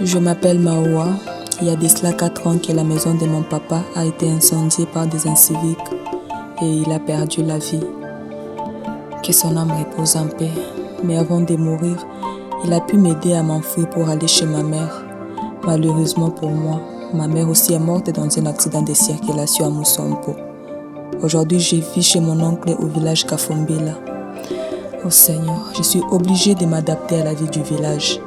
Je m'appelle Maoua. Il y a de cela 4 ans que la maison de mon papa a été incendiée par des inciviques et il a perdu la vie. Que son âme repose en paix. Mais avant de mourir, il a pu m'aider à m'enfuir pour aller chez ma mère. Malheureusement pour moi, ma mère aussi est morte dans un accident de circulation à Moussompo. Aujourd'hui, je vis chez mon oncle au village Kafombila. Oh Seigneur, je suis obligée de m'adapter à la vie du village.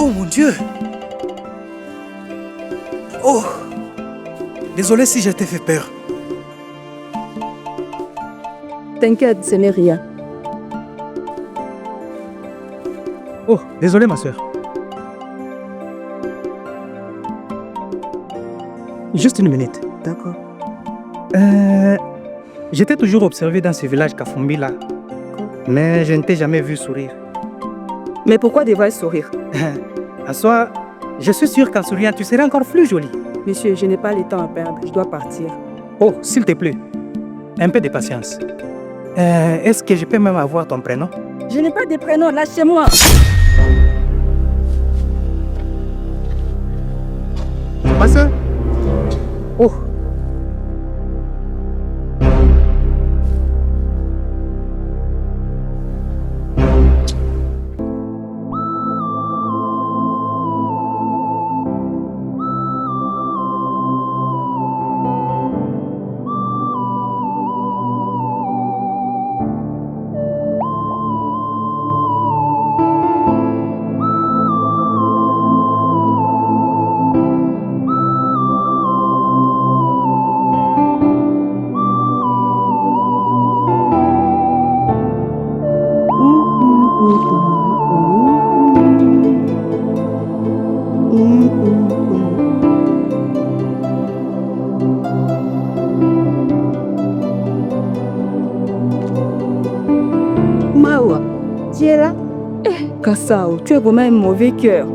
Oh mon Dieu! Oh! Désolé si je t'ai fait peur. T'inquiète, ce n'est rien. Oh, désolé ma soeur. Juste une minute. D'accord. J'étais toujours observé dans ce village Kafumbi là. Mais je ne t'ai jamais vu sourire. Mais pourquoi devrais-je sourire? En soi, je suis sûr qu'en souriant, tu serais encore plus jolie. Monsieur, je n'ai pas le temps à perdre. Je dois partir. Oh, s'il te plaît, un peu de patience. Est-ce que je peux même avoir ton prénom? Je n'ai pas de prénom. Lâchez-moi. Ma soeur? Oh. Maoua, tu es là? Kassao, tu es vraiment un mauvais cœur.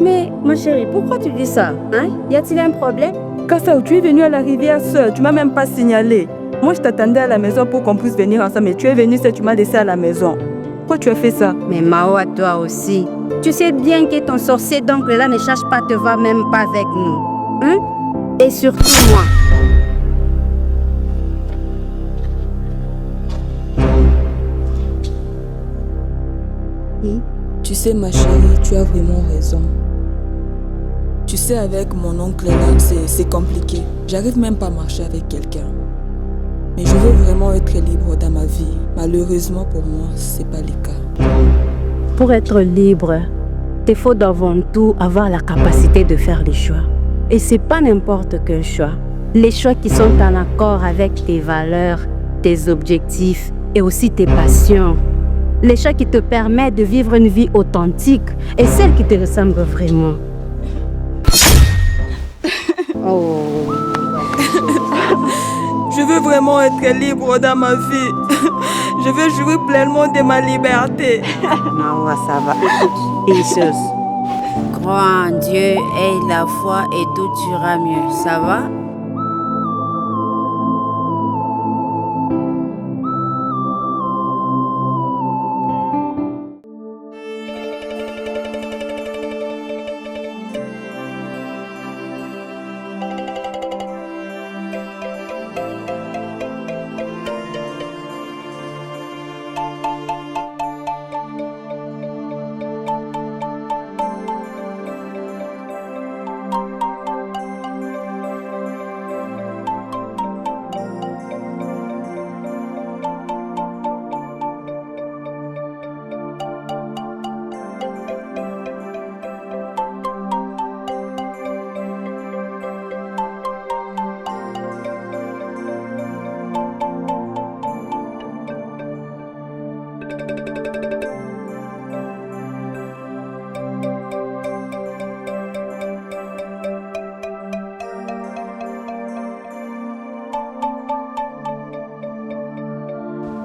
Mais ma chérie, pourquoi tu dis ça? Hein? Y a-t-il un problème? Kassao, tu es venu à la rivière seul. Tu m'as même pas signalé. Moi, je t'attendais à la maison pour qu'on puisse venir ensemble. Mais tu es venu seul, tu m'as laissé à la maison. Pourquoi tu as fait ça? Mais Maoua, toi aussi. Tu sais bien que ton sorcier d'oncle là ne cherche pas à te voir même pas avec nous. Hein? Et surtout moi. Tu sais ma chérie, tu as vraiment raison. Tu sais avec mon oncle là, c'est compliqué. J'arrive même pas à marcher avec quelqu'un. Mais je veux vraiment être libre dans ma vie. Malheureusement pour moi, c'est pas le cas. Pour être libre, il faut avant tout avoir la capacité de faire les choix. Et c'est pas n'importe quel choix. Les choix qui sont en accord avec tes valeurs, tes objectifs et aussi tes passions. Les choix qui te permettent de vivre une vie authentique et celle qui te ressemble vraiment. Oh. Je veux vraiment être libre dans ma vie. Je veux jouir pleinement de ma liberté. Non, ça va. Une chose. Crois en Dieu, aie la foi et tout ira mieux. Ça va?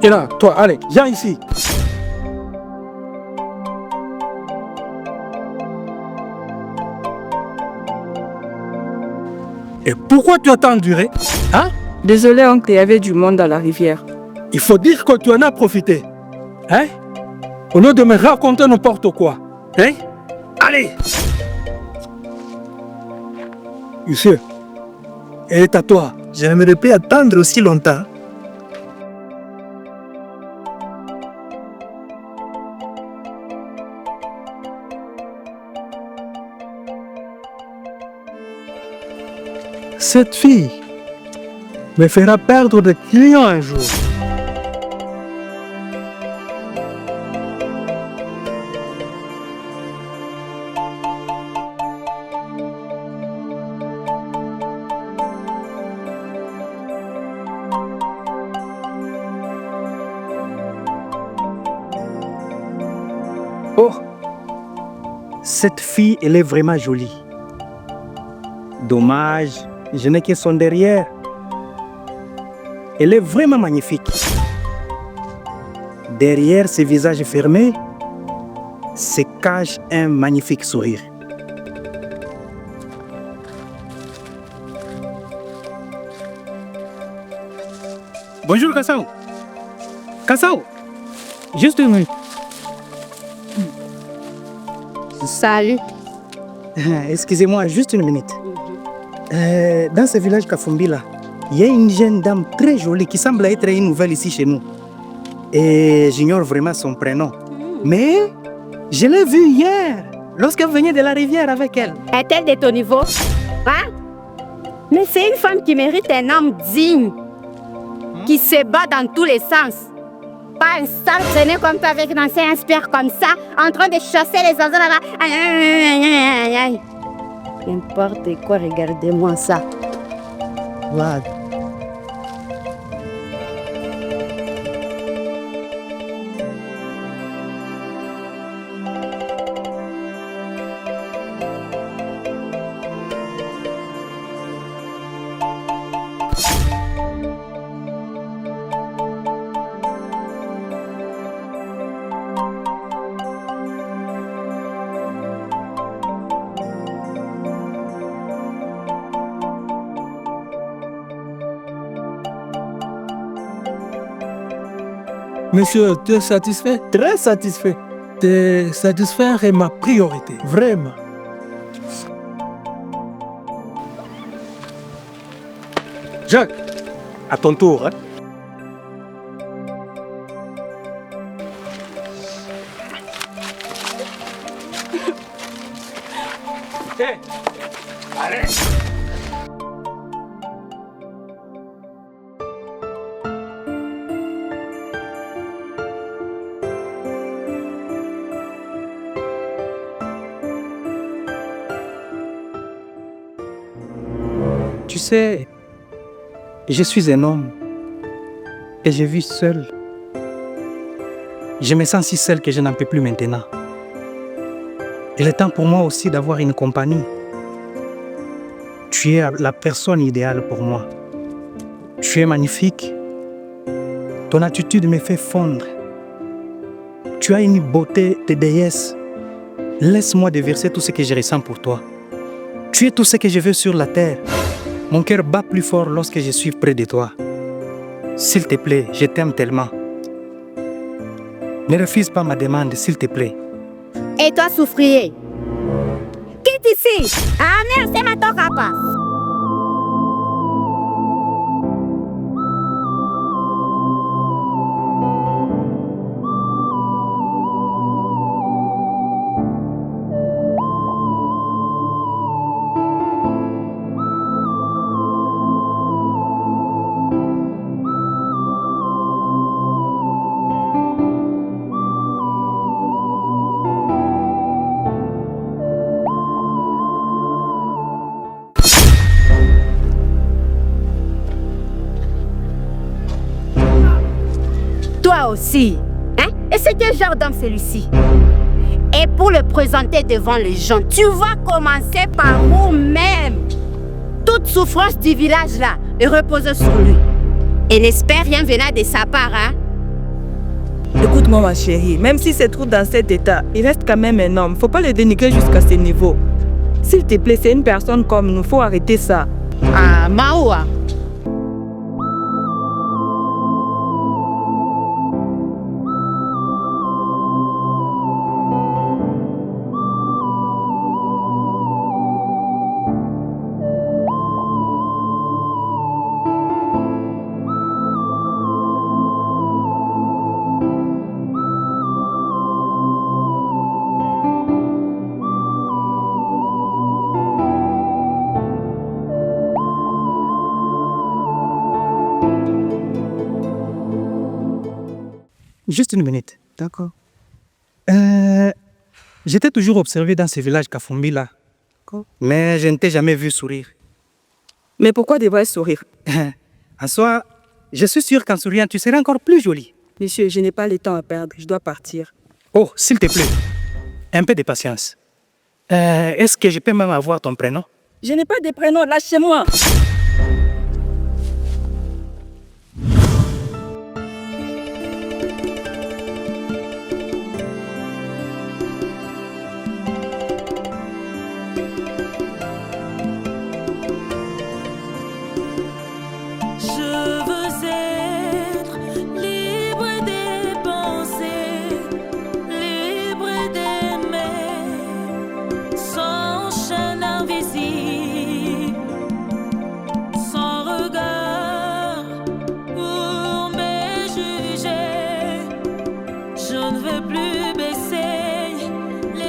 Et là, toi, allez, viens ici. Et pourquoi tu as tant duré? Hein? Désolé, oncle, il y avait du monde à la rivière. Il faut dire que tu en as profité. Hein? Au lieu de me raconter n'importe quoi. Hein? Allez! Monsieur, elle est à toi. Je n'aimerais pas attendre aussi longtemps. Cette fille me fera perdre des clients un jour. Oh, cette fille, elle est vraiment jolie. Dommage, je n'ai que son derrière. Elle est vraiment magnifique. Derrière ce visage fermé, se cache un magnifique sourire. Bonjour Kassao. Kassao, juste une minute. Salut. Excusez-moi, juste une minute. Dans ce village Kafumbi là, il y a une jeune dame très jolie qui semble être une nouvelle ici chez nous. Et j'ignore vraiment son prénom. Mais je l'ai vue hier, lorsqu'elle venait de la rivière avec elle. Est-elle de ton niveau? Hein? Mais c'est une femme qui mérite un homme digne, qui se bat dans tous les sens. Pas un sale traîné comme toi avec un ancien inspire comme ça, en train de chasser les oiseaux là-bas. Aïe, aïe, aïe, aïe, aïe, aïe. N'importe quoi, regardez-moi ça. Voilà. Monsieur, tu es satisfait? Très satisfait. Te satisfaire est ma priorité, vraiment. Jacques, À ton tour. Hein? Tu sais, je suis un homme et je vis seul. Je me sens si seul que je n'en peux plus maintenant. Il est temps pour moi aussi d'avoir une compagnie. Tu es la personne idéale pour moi. Tu es magnifique. Ton attitude me fait fondre. Tu as une beauté de déesse. Laisse-moi déverser tout ce que je ressens pour toi. Tu es tout ce que je veux sur la terre. Mon cœur bat plus fort lorsque je suis près de toi. S'il te plaît, je t'aime tellement. Ne refuse pas ma demande, s'il te plaît. Et toi, souffrier? Quitte ici! Ah merde, c'est ma ton rapace! toi aussi. Hein? Et c'est quel genre d'homme celui-ci? Et pour le présenter devant les gens, tu vas commencer par vous-même. Toute souffrance du village là est reposée sur lui. Et n'espère rien venir de sa part, hein? Écoute-moi ma chérie, même si c'est trop dans cet état, il reste quand même un homme. Faut pas le dénigrer jusqu'à ce niveau. S'il te plaît, c'est une personne comme nous, faut arrêter ça. Ah, Maoua. Juste une minute. D'accord. J'étais toujours observé dans ce village Kafumbi là. Mais je ne t'ai jamais vu sourire. Mais pourquoi devrais-je sourire? En soi, je suis sûr qu'en souriant, tu serais encore plus jolie. Monsieur, je n'ai pas le temps à perdre, je dois partir. Oh, s'il te plaît, un peu de patience. Est-ce que je peux même avoir ton prénom? Je n'ai pas de prénom, lâchez-moi.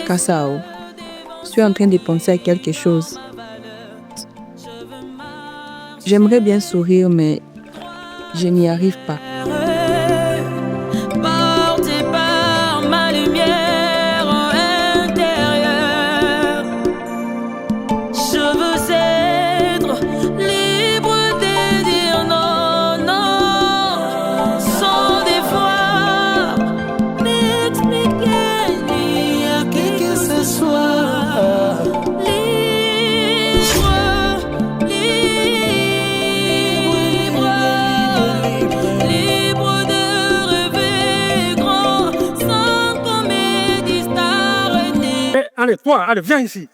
Kassao, je suis en train de penser à quelque chose. J'aimerais bien sourire, mais je n'y arrive pas. Porté par ma lumière intérieure, je veux être libre de dire non, non, sans devoir m'expliquer ni à qui que ce soit. Allez, toi, allez, viens ici.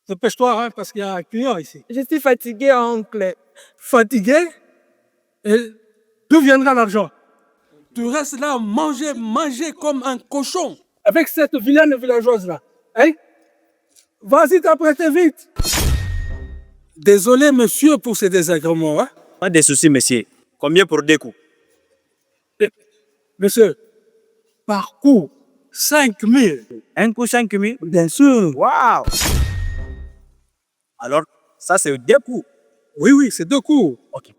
Dépêche-toi, hein, parce qu'il y a un client ici. Je suis fatiguée, oncle. Fatigué? Et d'où viendra l'argent? Tu restes là, manger comme un cochon. Avec cette vilaine villageoise-là. Hein? Vas-y, t'apprêter vite. Désolé, monsieur, pour ces désagréments. Hein? Pas de soucis, monsieur. Combien pour 2 coups? Monsieur, par coup, 5 000. Un coup 5 000? Bien sûr. Waouh! Alors, ça c'est 2 coups. Oui, oui, c'est 2 coups. Ok.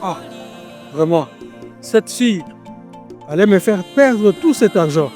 Ah, vraiment, cette fille allait me faire perdre tout cet argent.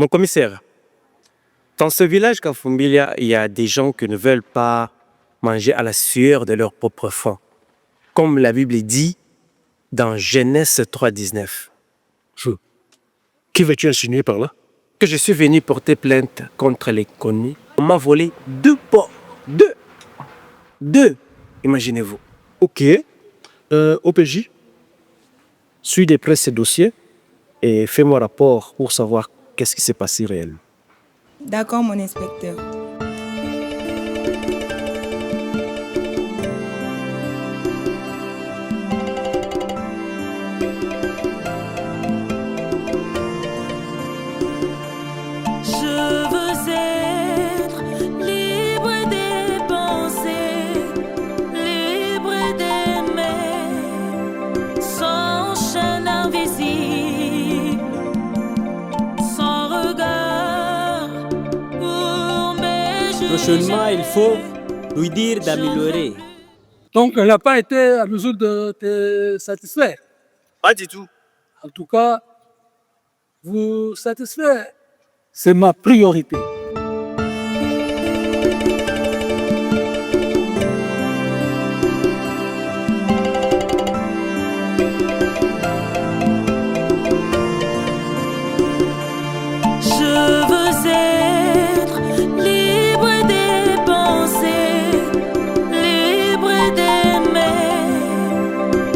Mon commissaire, dans ce village Kafumbilia, il y a des gens qui ne veulent pas manger à la sueur de leur propre front. Comme la Bible dit dans Genèse 3,19. Qui veux-tu insinuer par là? Que je suis venu porter plainte contre les connus. On m'a volé 2 porcs. 2. Imaginez-vous. Ok. OPJ, suis de près ces dossiers et fais-moi rapport pour savoir qu'est-ce qui s'est passé réellement. D'accord, mon inspecteur. Je veux être libre des pensées, libre d'aimer, sans chaîne invisible, sans regard pour mes juger. Prochainement, il faut lui dire d'améliorer. Donc, elle n'a pas été à mesure de te satisfaire. Pas du tout. En tout cas, vous satisfaire, c'est ma priorité. Je veux être libre des pensées, libre d'aimer,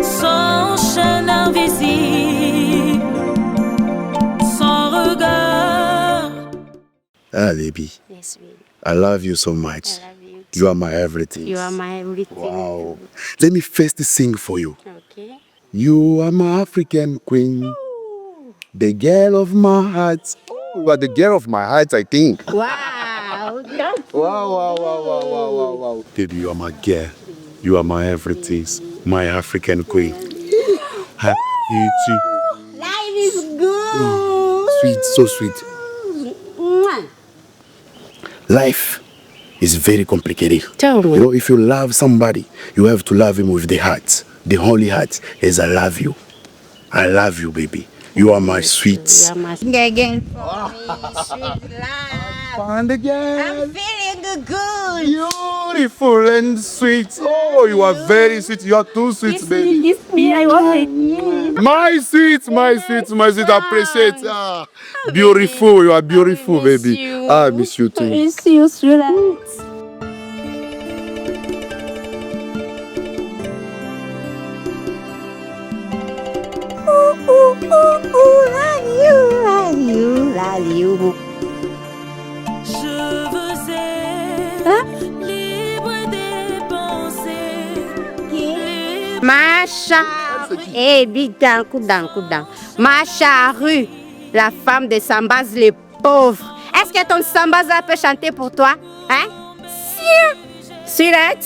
sans chaîne invisible, sans regard. Ah, baby, Yes, baby. I love you so much. I love you. You are my everything. You are my everything. Wow. Let me first sing for you. Okay. You are my African queen, the girl of my heart. Oh, you are the girl of my heart, I think. Wow. Wow. Baby, you are my girl. You are my everything, my African queen. Happy to Life is good. sweet, so sweet. Mwah. Life is very complicated. Tell me. You know, if you love somebody, you have to love him with the heart. The holy heart is I love you. I love you, baby. You are my sweet. You are my again for me, sweet love. And again. I'm feeling good. Beautiful and sweet. Oh, you are very sweet. You are too sweet, baby. Kiss me, I want it. My sweet, my sweet, my sweet. I appreciate. Ah, beautiful. You are beautiful, baby. I miss you too. Miss you, sweetheart. Love you. Je veux être libre des pensées, libre. Macha. Eh, big down, cool down. Macha Rue, la femme de Sambaz, les pauvres. Est-ce que ton Sambaz peut chanter pour toi? Hein? Sweetheart,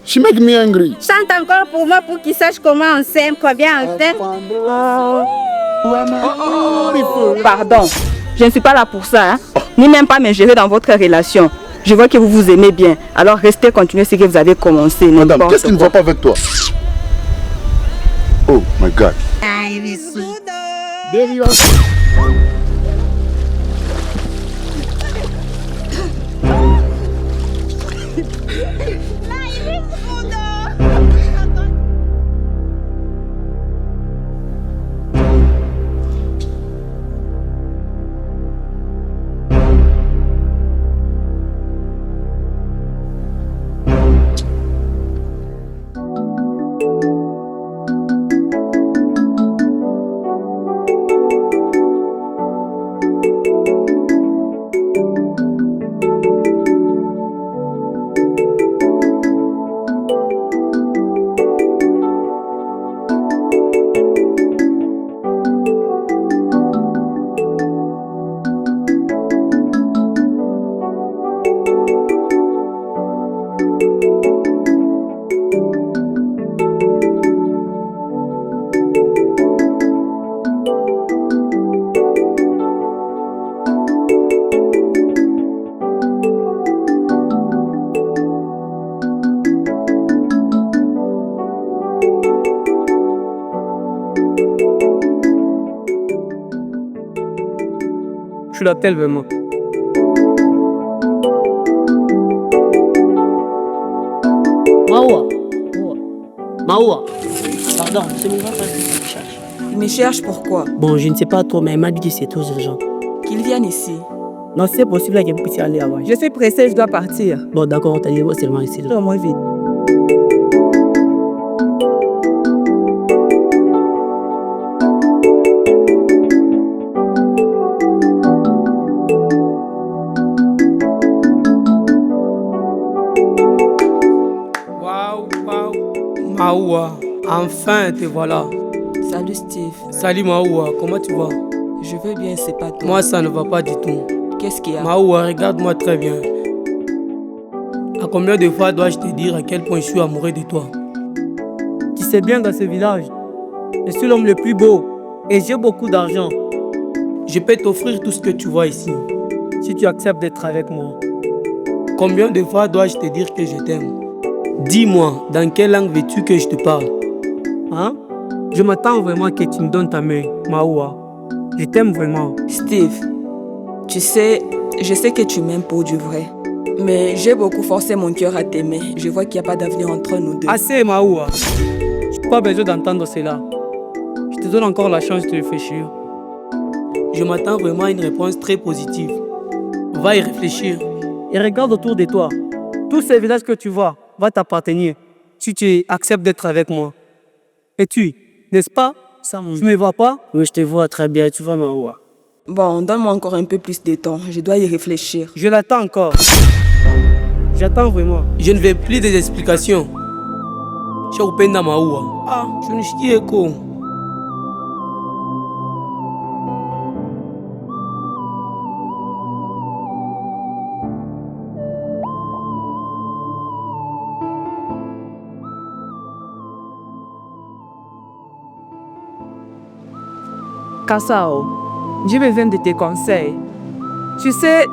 She make me angry. chante encore pour moi pour qu'il sache comment on s'aime, combien on s'aime. Pardon, je ne suis pas là pour ça, hein? Ni même pas m'ingérer dans votre relation. Je vois que vous vous aimez bien, alors restez, continuez ce que vous avez commencé. Madame, n'importe qu'est-ce qui ne quoi. va pas avec toi? Oh my God. Baby, you are... l'appelles vraiment? Maoua. Maoua. Pardon, je ne vois pas ce qu'il cherche. Il me cherche pourquoi? Bon, je ne sais pas trop, mais il m'a dit que c'est trop urgent. Qu'il vienne ici. Non, c'est possible qu'il puisse aller avant. Je suis pressée, je dois partir. Bon, d'accord, on va seulement ici. Moi vite. Maoua, enfin te voilà. Salut Steve. Salut Maoua, comment tu vas? Je vais bien, c'est pas toi. Moi ça ne va pas du tout. Qu'est-ce qu'il y a? Maoua, regarde-moi très bien. À combien de fois dois-je te dire à quel point je suis amoureux de toi? Tu sais bien, dans ce village, je suis l'homme le plus beau et j'ai beaucoup d'argent. Je peux t'offrir tout ce que tu vois ici. Si tu acceptes d'être avec moi. Combien de fois dois-je te dire que je t'aime? Dis-moi, dans quelle langue veux-tu que je te parle? Hein? Je m'attends vraiment que tu me donnes ta main, Maoua. Je t'aime vraiment. Steve, tu sais, je sais que tu m'aimes pour du vrai. Mais j'ai beaucoup forcé mon cœur à t'aimer. Je vois qu'il n'y a pas d'avenir entre nous deux. Assez, Maoua. Je n'ai pas besoin d'entendre cela. Je te donne encore la chance de réfléchir. Je m'attends vraiment à une réponse très positive. Va y réfléchir. Et regarde autour de toi. Tous ces villages que tu vois va t'appartenir si tu acceptes d'être avec moi. Et tu, n'est-ce pas? Tu ne me vois pas? Oui, je te vois très bien, tu vois, Maoua. Bon, donne-moi encore un peu plus de temps. Je dois y réfléchir. Je l'attends encore. J'attends vraiment. Je ne veux plus des explications. Je suis au peine Maoua. Ah, je ne sais pas quoi. Kassao, j'ai besoin de tes conseils. Tu sais,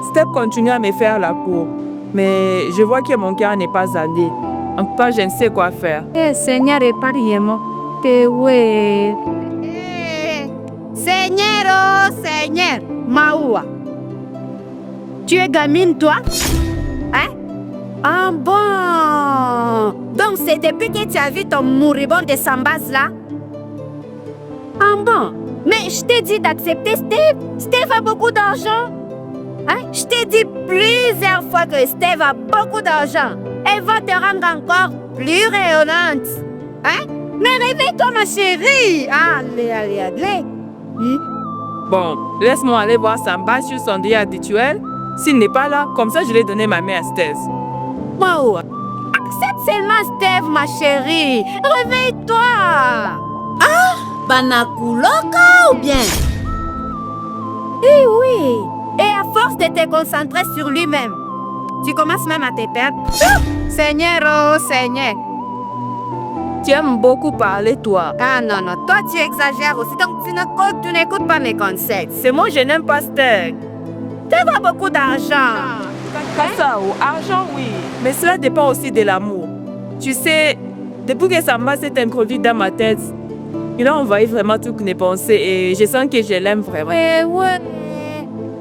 Step continue à me faire la cour, mais je vois que mon cœur n'est pas allé. En tout cas, je ne sais quoi faire. Seigneur, épargne-moi. Seigneur, oh Seigneur, Maoua. Tu es gamine, toi? Hein? Ah bon? Donc c'est depuis que tu as vu ton moribond de Sambaz là? Ah bon? Mais je t'ai dit d'accepter Steve. Steve a beaucoup d'argent. Hein? Je t'ai dit plusieurs fois que Steve a beaucoup d'argent. Elle va te rendre encore plus rayonnante. Hein? Mais réveille-toi, ma chérie. Allez. Bon, laisse-moi aller voir Samba sur son dé habituel. S'il n'est pas là, comme ça je vais donner ma main à Steve. Wow. Accepte seulement Steve, ma chérie. Réveille-toi. Ah? Banakuloka ou bien? Oui. Et à force de te concentrer sur lui-même, tu commences même à te perdre. Seigneur, oh Seigneur. Tu aimes beaucoup parler, toi. Ah non, toi tu exagères aussi, donc tu n'écoutes pas mes conseils. C'est moi, je n'aime pas Steve. Tu as beaucoup d'argent. Kassao, argent oui, mais cela dépend aussi de l'amour. Tu sais, depuis que Samba s'est introduit dans ma tête, il a envahi vraiment toutes mes pensées et je sens que je l'aime vraiment. Ouais.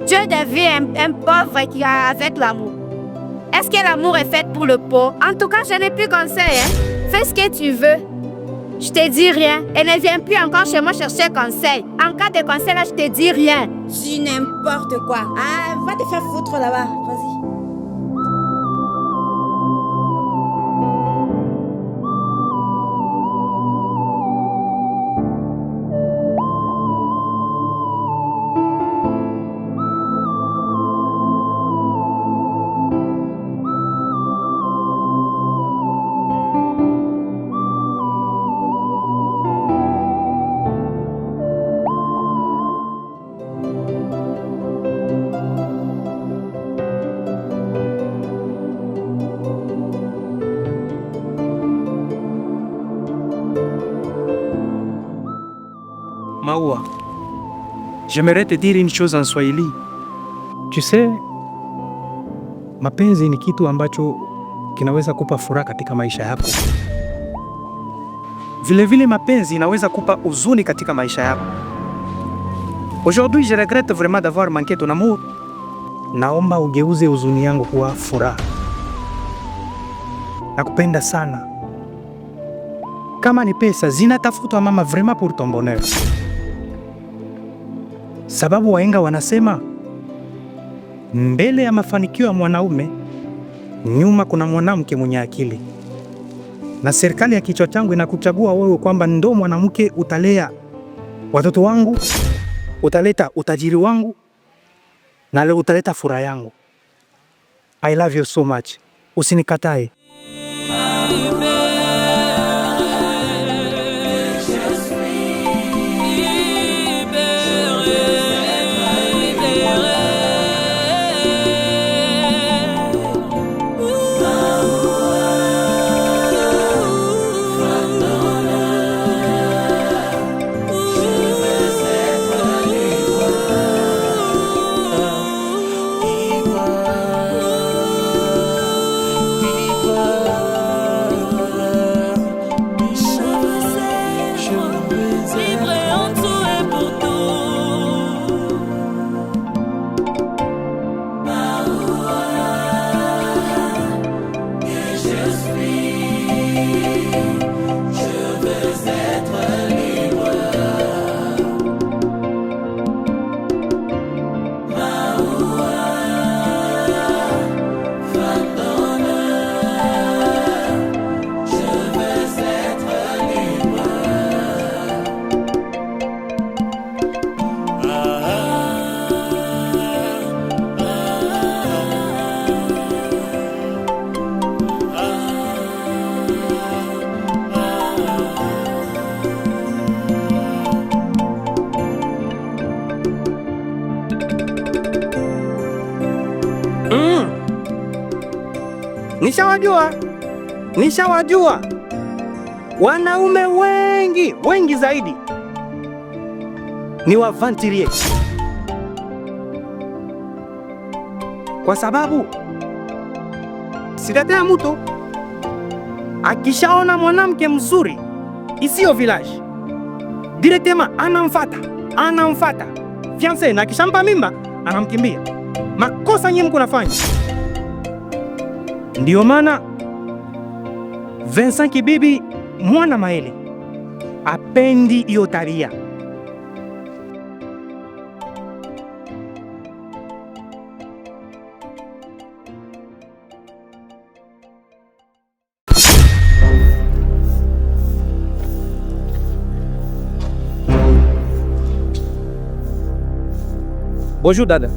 Dieu devient un pauvre qui a avec l'amour. Est-ce que l'amour est fait pour le pauvre? En tout cas, je n'ai plus conseil. Fais ce que tu veux. Je te dis rien. Et ne viens plus encore chez moi chercher conseil. En cas de conseil, là, je te dis rien. Dis n'importe quoi. Ah, va te faire foutre là-bas. Vas-y. Maoua, j'aimerais te dire une chose en Swahili. Tu sais, mapenzi ni kitu ambacho kinaweza kupa furaha katika maisha yako. Vile mapenzi inaweza kupa huzuni katika maisha yako. Aujourd'hui, je regrette vraiment d'avoir manqué ton amour. Naomba ugeuze huzuni yangu kuwa furaha. Nakupenda sana. Kama ni pesa zinatafutwa mama, vraiment pour ton bonheur. Sababu wahenga wanasema mbele ya mafanikio ya mwanaume, nyuma kuna mwanamke mwenye akili. Na serikali ya kichwa changu inakuchagua wewe kwamba ndo mwanamke utalea watoto wangu, utaleta utajiri wangu, na leo utaleta furaha yangu. I love you so much. Usinikatae. Nishawajua wanaume wengi zaidi ni wavantilier, kwa sababu sidatea mtu akishaona mwanamke mzuri isiyo village directement anamfata fiancé, na akishampa mimba anamkimbia. Makosa nyinyi mnafanya. Ndio maana Vincent Kibibi mwana Maele apendi hiyo tabia. Bonjour dada.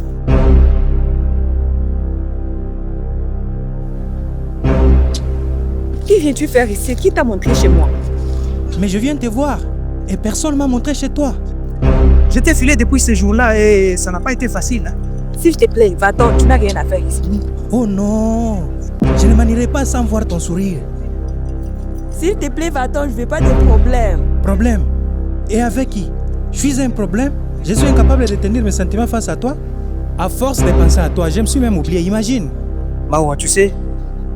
Qui viens-tu faire ici? Qui t'a montré chez moi? Mais je viens te voir et personne ne m'a montré chez toi. Je t'ai filé depuis ce jour-là et ça n'a pas été facile. S'il te plaît, va-t'en, tu n'as rien à faire ici. Oh non, je ne m'en irai pas sans voir ton sourire. S'il te plaît, va-t'en, je ne veux pas de problème. Problème? Et avec qui? Je suis un problème? Je suis incapable de tenir mes sentiments face à toi? À force de penser à toi, je me suis même oublié, imagine. Maoua, tu sais,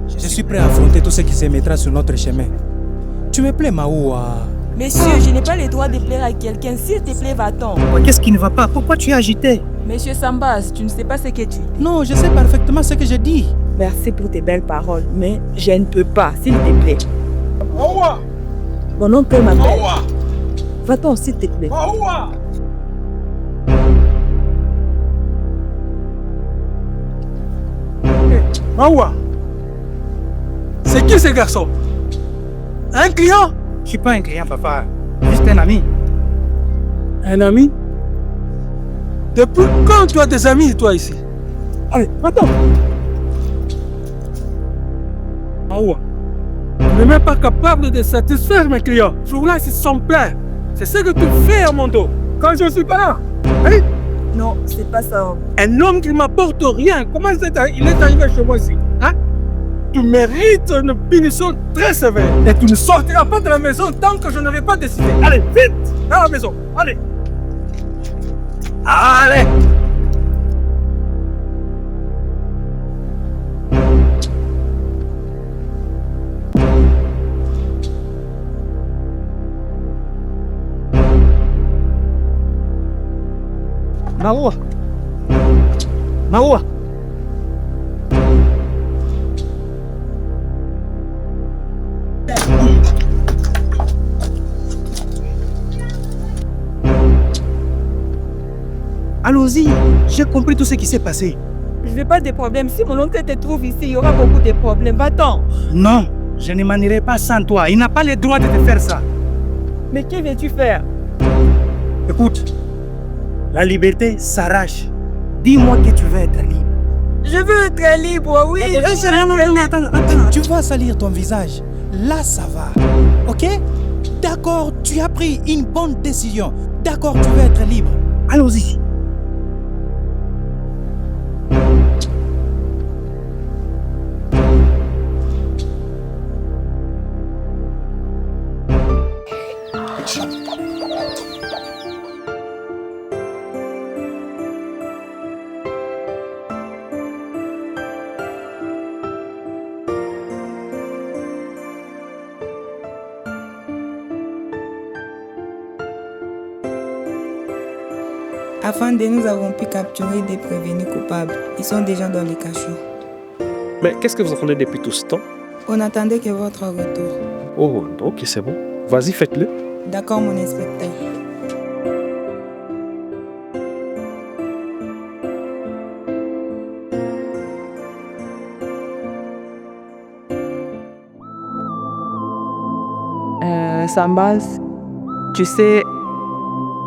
je suis prêt à affronter tout ce qui se mettra sur notre chemin. Tu me plais, Maoua. Monsieur, je n'ai pas le droit de plaire à quelqu'un. S'il te plaît, va-t'en. Qu'est-ce qui ne va pas? Pourquoi tu es agité? Monsieur Sambas, tu ne sais pas ce que tu dis. Non, je sais parfaitement ce que je dis. Merci pour tes belles paroles, mais je ne peux pas, s'il te plaît. Maoua! Mon oncle m'appelle. Va-t'en, s'il te plaît. Maoua! Maoua! C'est qui ce garçon? Un client? Je suis pas un client, papa. Juste un ami. Un ami? Depuis quand tu as des amis, toi, ici? Allez, va-t'en! Maoua, tu n'es même pas capable de satisfaire mes clients. Ce jour-là, ils sont pleins. C'est ce que tu fais à mon dos quand je ne suis pas là. Hein? Non, c'est pas ça. Un homme qui ne m'apporte rien, comment il est arrivé chez moi ici? Hein? Tu mérites une punition très sévère. Et tu ne sortiras pas de la maison tant que je n'aurai pas décidé. Allez, vite, dans la maison. Allez. Allez. Maua. Maua. Allons-y, j'ai compris tout ce qui s'est passé. Je veux pas de problèmes. Si mon oncle te trouve ici, il y aura beaucoup de problèmes. Va-t'en. Non, je ne m'en irai pas sans toi. Il n'a pas le droit de te faire ça. Mais que veux-tu faire? Écoute, la liberté s'arrache. Dis-moi que tu veux être libre. Je veux être libre, oui. Attends, tu vas salir ton visage. Là, ça va. Ok? D'accord, tu as pris une bonne décision. D'accord, tu veux être libre. Allons-y. Afin de nous avons pu capturer des prévenus coupables. Ils sont déjà dans les cachots. Mais qu'est-ce que vous attendez depuis tout ce temps? On attendait que votre retour. Oh, ok, c'est bon. Vas-y, faites-le. D'accord, mon inspecteur. Sambaz, tu sais,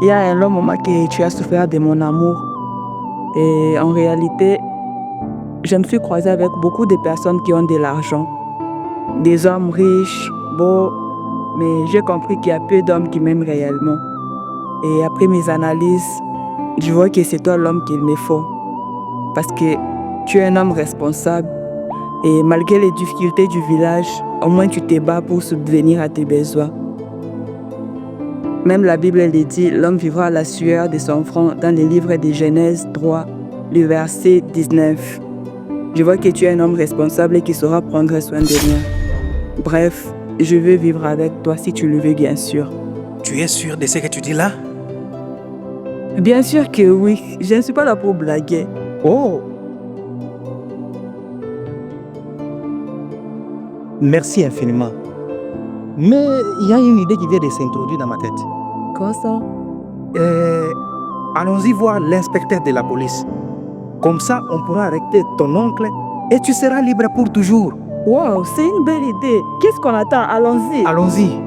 il y a un long moment que tu as souffert de mon amour. Et en réalité, je me suis croisée avec beaucoup de personnes qui ont de l'argent. Des hommes riches, beaux, mais j'ai compris qu'il y a peu d'hommes qui m'aiment réellement. Et après mes analyses, je vois que c'est toi l'homme qu'il me faut. Parce que tu es un homme responsable. Et malgré les difficultés du village, au moins tu te bats pour subvenir à tes besoins. Même la Bible elle dit, l'homme vivra à la sueur de son front dans le livre de Genèse 3, le verset 19. Je vois que tu es un homme responsable et qui saura prendre soin de moi. Bref, je veux vivre avec toi si tu le veux, bien sûr. Tu es sûr de ce que tu dis là? Bien sûr que oui, je ne suis pas là pour blaguer. Oh! Merci infiniment. Mais il y a une idée qui vient de s'introduire dans ma tête. Quoi ça? Allons-y voir l'inspecteur de la police. Comme ça, on pourra arrêter ton oncle et tu seras libre pour toujours. Wow, c'est une belle idée. Qu'est-ce qu'on attend? Allons-y. Allons-y.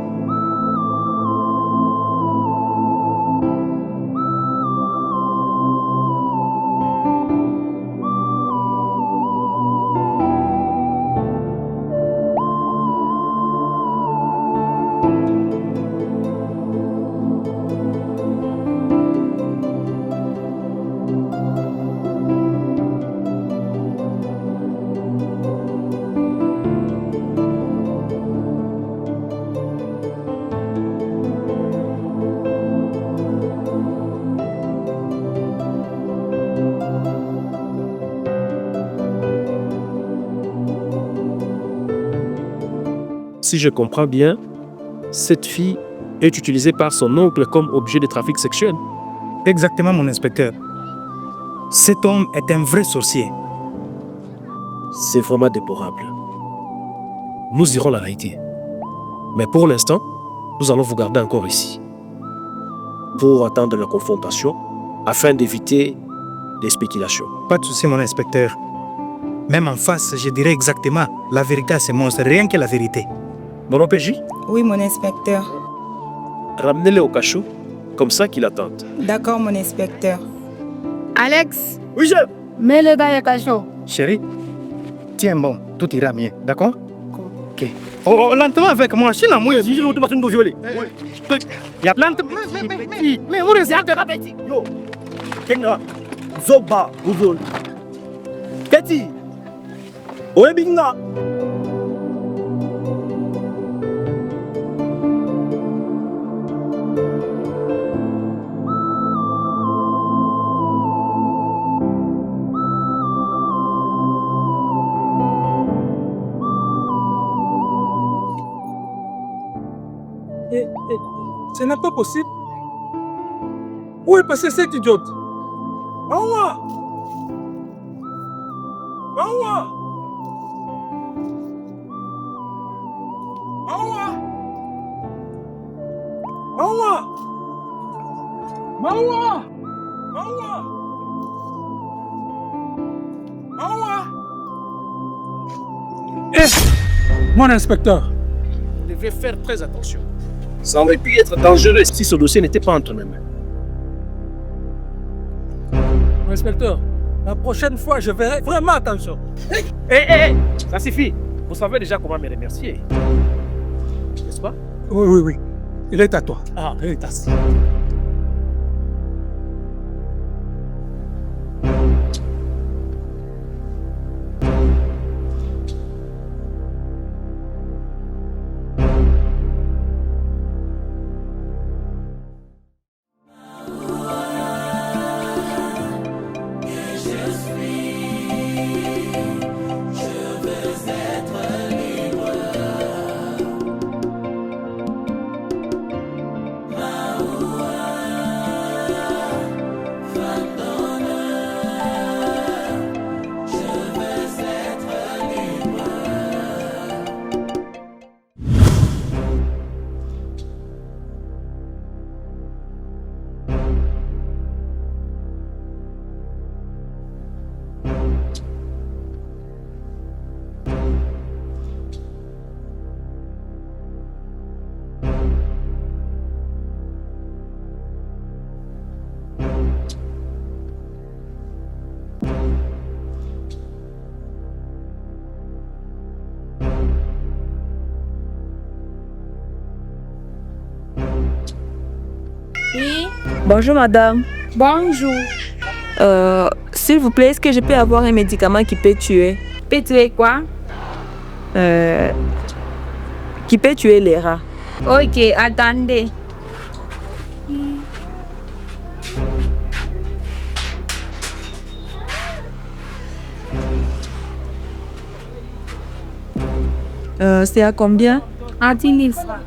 Si je comprends bien, cette fille est utilisée par son oncle comme objet de trafic sexuel. Exactement, mon inspecteur. Cet homme est un vrai sorcier. C'est vraiment déplorable. Nous irons l'arrêter. Mais pour l'instant, nous allons vous garder encore ici. Pour attendre la confrontation, afin d'éviter des spéculations. Pas de souci, mon inspecteur. Même en face, je dirais exactement la vérité à ces monstres, rien que la vérité. Mon OPJ? Oui, mon inspecteur. Ramenez-le au cachot, comme ça qu'il attende. D'accord, mon inspecteur. Alex! Oui, chef! Mets-le dans le cachot. Chérie, tiens bon, tout ira mieux, d'accord? Ok. Oh, lentement avec moi, je suis là, moi, je suis là, je suis là, il y a lentement. Mais où est-ce que Yo, Kenga, Zoba, Uzol. Kati, Oebinga. Ce n'est pas possible. Où est passée cette idiote? Mawa! Mawa! Mawa! Mawa! Mawa! Mawa! Mawa! Eh! Mon inspecteur! Vous devez faire très attention. Ça aurait pu être dangereux si ce dossier n'était pas entre mes mains. Mon inspecteur, la prochaine fois, je verrai vraiment attention. Ça suffit. Vous savez déjà comment me remercier. N'est-ce pas? Oui. Il est à toi. Ah, il est assis. Oui. Bonjour madame. Bonjour. S'il vous plaît, est-ce que je peux avoir un médicament qui peut tuer? Peut tuer quoi? Qui peut tuer les rats. Ok, attendez. C'est à combien? À 10 000 francs.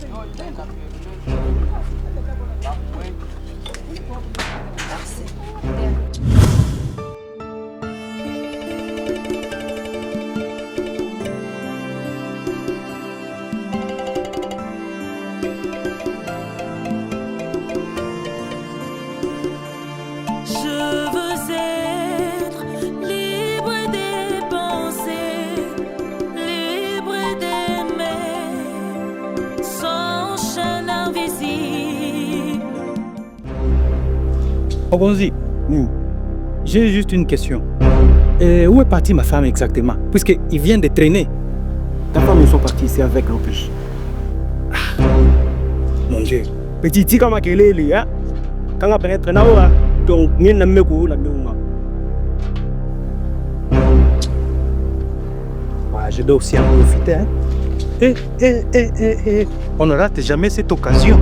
Ogonzi, j'ai juste une question. Où est partie ma femme exactement? Puisqu'il vient de traîner. Ta femme, ils sont partis ici avec l'opus. Mon Dieu. Petit, comme elle est là, quand on pénètre là, donc, il n'y a pas de la maison. Je dois aussi en profiter. Hein? On ne rate jamais cette occasion.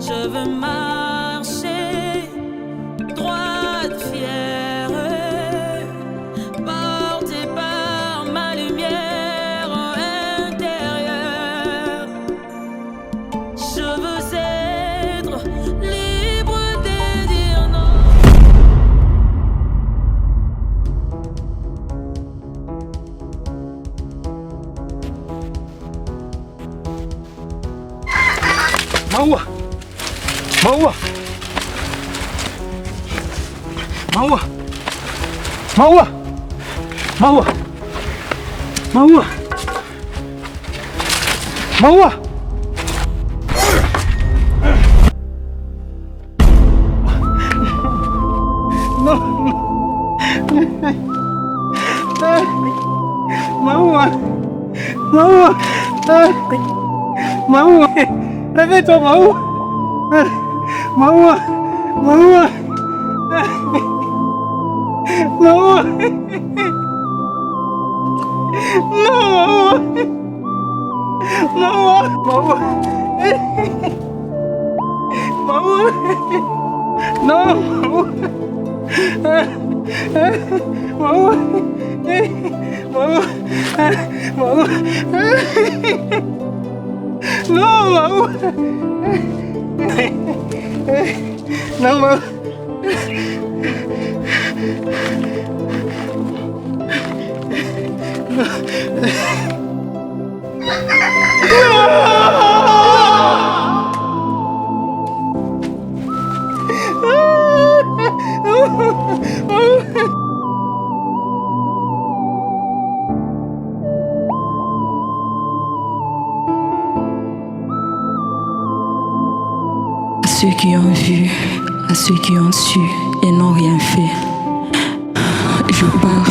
Je veux marcher droite, fière, portée par ma lumière intérieure. Je veux être libre de dire non. Mawa! Mawa! Mawa! Mawa! Mawa! Mawa! Mawa! Maoua. Maoua. Réveille-toi, Maoua. Maoua. Maoua. Maoua. Non, Maoua. Maoua. Maoua. Non, Maoua. Maoua. Maoua. Maoua. Non, Maoua. Non, Maoua. À ceux qui ont vu, à ceux qui ont su et n'ont rien fait. Je pars,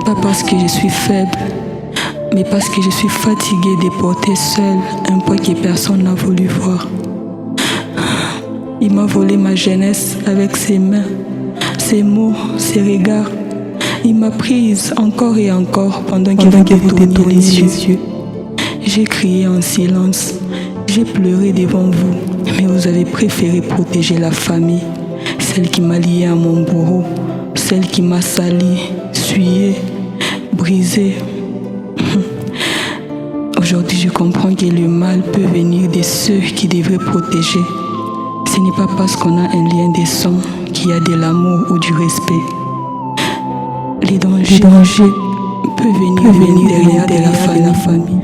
pas parce que je suis faible, mais parce que je suis fatiguée de porter seule un poids que personne n'a voulu voir. Il m'a volé ma jeunesse avec ses mains, ses mots, ses regards. Il m'a prise encore et encore pendant qu'il vous détournait les yeux. J'ai crié en silence, j'ai pleuré devant vous, mais vous avez préféré protéger la famille, celle qui m'a lié à mon bourreau, celle qui m'a sali, souillé, brisé. Aujourd'hui, je comprends que le mal peut venir de ceux qui devraient protéger. Ce n'est pas parce qu'on a un lien de sang qu'il y a de l'amour ou du respect. Les dangers peuvent venir derrière de la famille.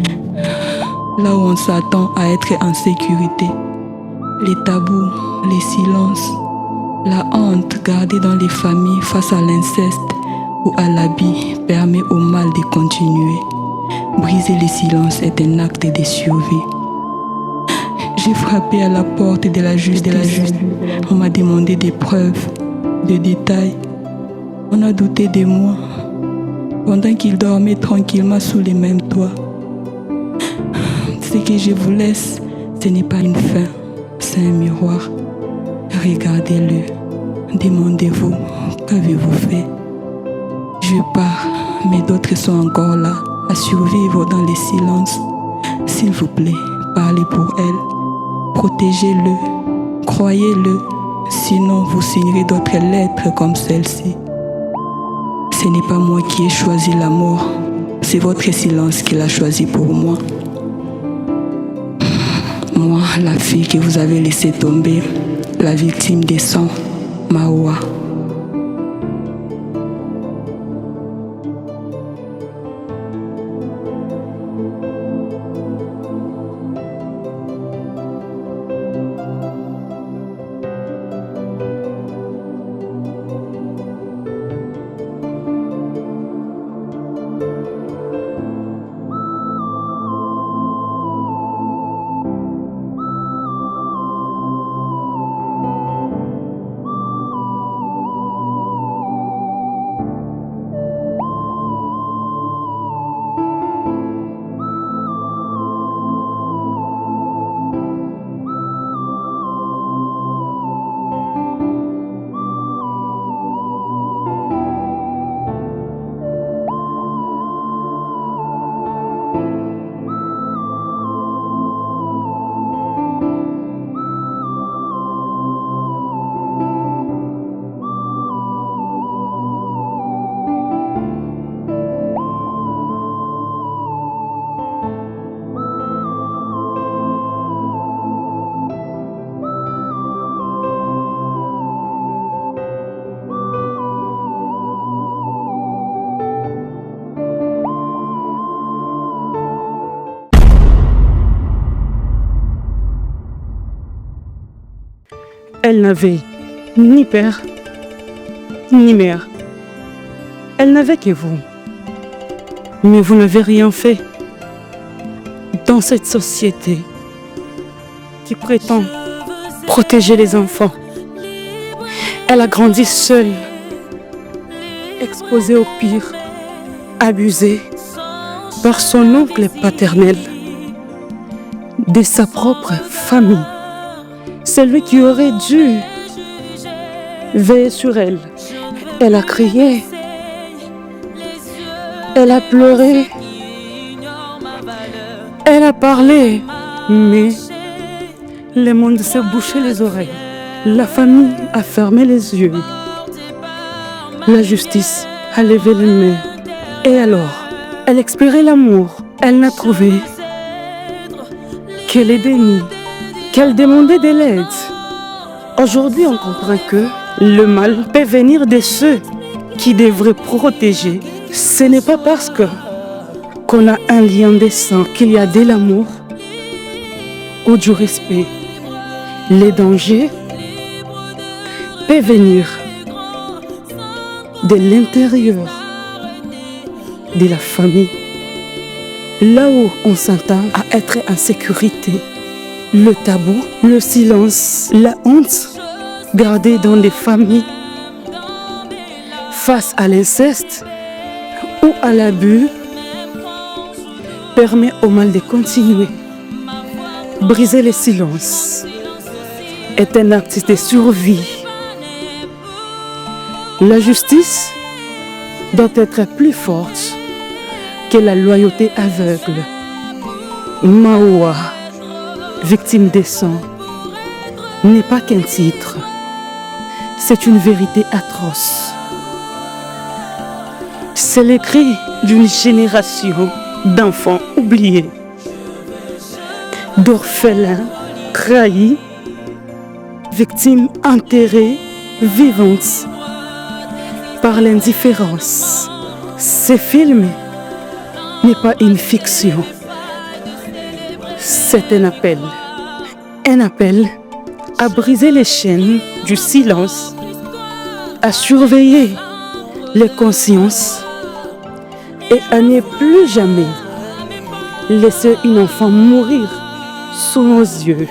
Là où on s'attend à être en sécurité. Les tabous, les silences, la honte gardée dans les familles face à l'inceste ou à l'habit permet au mal de continuer. Briser les silences est un acte de survie. J'ai frappé à la porte de la justice. On m'a demandé des preuves, des détails. On a douté de moi pendant qu'il dormait tranquillement sous les mêmes toits. Ce que je vous laisse, ce n'est pas une fin, c'est un miroir. Regardez-le, demandez-vous, qu'avez-vous fait? Je pars, mais d'autres sont encore là, à survivre dans les silences. S'il vous plaît, parlez pour elle, protégez-le, croyez-le, sinon vous signerez d'autres lettres comme celle-ci. Ce n'est pas moi qui ai choisi la mort, c'est votre silence qui l'a choisi pour moi. Moi, la fille que vous avez laissée tomber, la victime des sangs, Maoua. Elle n'avait ni père, ni mère. Elle n'avait que vous. Mais vous n'avez rien fait. Dans cette société qui prétend protéger les enfants, elle a grandi seule, exposée au pire, abusée, par son oncle paternel, de sa propre famille. Celui qui aurait dû veiller sur elle. Elle a crié, elle a pleuré, elle a parlé, mais le monde s'est bouché les oreilles. La famille a fermé les yeux. La justice a levé les mains. Et alors, elle explorait l'amour. Elle n'a trouvé que les dénis, qu'elle demandait de l'aide. Aujourd'hui, on comprend que le mal peut venir de ceux qui devraient protéger. Ce n'est pas parce qu'on a un lien de sang qu'il y a de l'amour ou du respect. Les dangers peuvent venir de l'intérieur de la famille, là où on s'entend à être en sécurité. Le tabou, le silence, la honte gardée dans des familles face à l'inceste ou à l'abus permet au mal de continuer. Briser le silence est un acte de survie. La justice doit être plus forte que la loyauté aveugle. Maoua, victime des sangs, n'est pas qu'un titre, c'est une vérité atroce. C'est le cri d'une génération d'enfants oubliés, d'orphelins trahis, victimes enterrées, vivantes par l'indifférence. Ce film n'est pas une fiction, c'est un appel à briser les chaînes du silence, à surveiller les consciences et à ne plus jamais laisser une enfant mourir sous nos yeux.